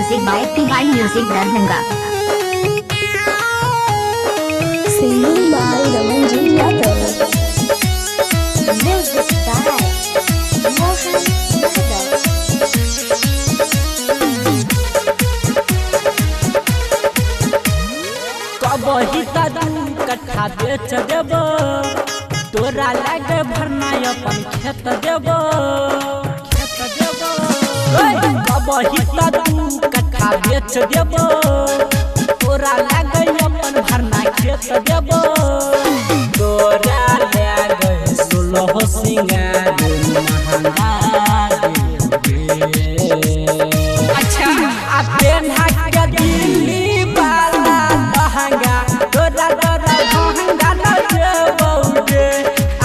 Music by TY Music Darbhanga. Singing by Ramanji Yadav. Music by Mohan Yadav. कबही तू कट्ठा बेच देब तोरा लागे भरना अपन खेत देब कबही तू कट्ठा बेच देब तोरा लागे अपन भरना खेत देब तोरा लागे 16 सिंगार महंगा अच्छा आ पेन्हा के दिल्ली वाला लहंगा तोरा महंगा न देबौगे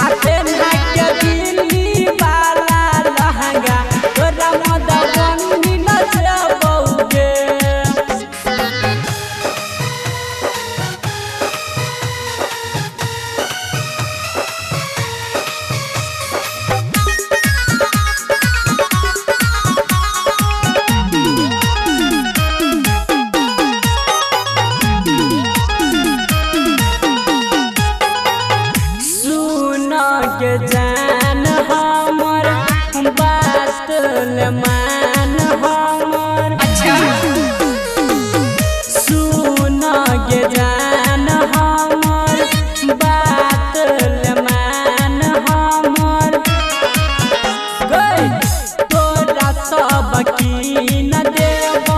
आ पेन्हा के दिल्ली वाला लहंगा तोरा मदवंगी न देबौगे के जान हमर बात ले मान हमर अच्छा सुन के जान हमर बात ले मान हमर गई तोरा सब की न देब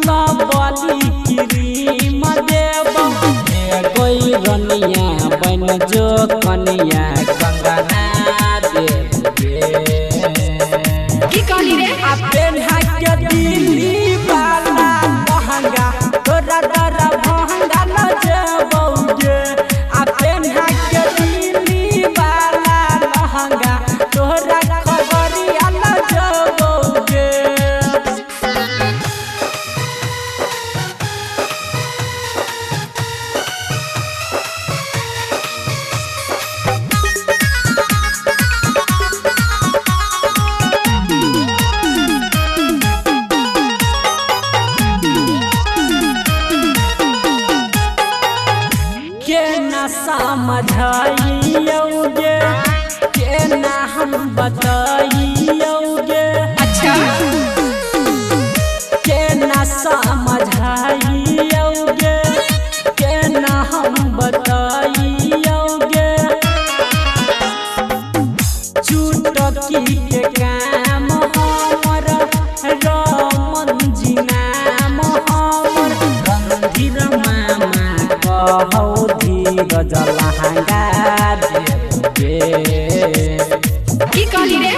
लबली क्रीम देब कोई रनिया बन जो कनिया कंगना देबे की कहली रे आ पेन्हा के दिल्ली वाला लहंगा तोरा महंगा न देबौगे आ पेन्हा के दिल्ली वाला लहंगा तोरा खबरिया न देबौगे के ना समझाइयोगे के ना हम बताइयोगे अच्छा के ना समझाइयोगे के ना हम बताइयोगे चुटकी के काम हमर रमन जी नाम हमर रणधीर मामा कहौ धीरज लहंगा देबे की कहली रे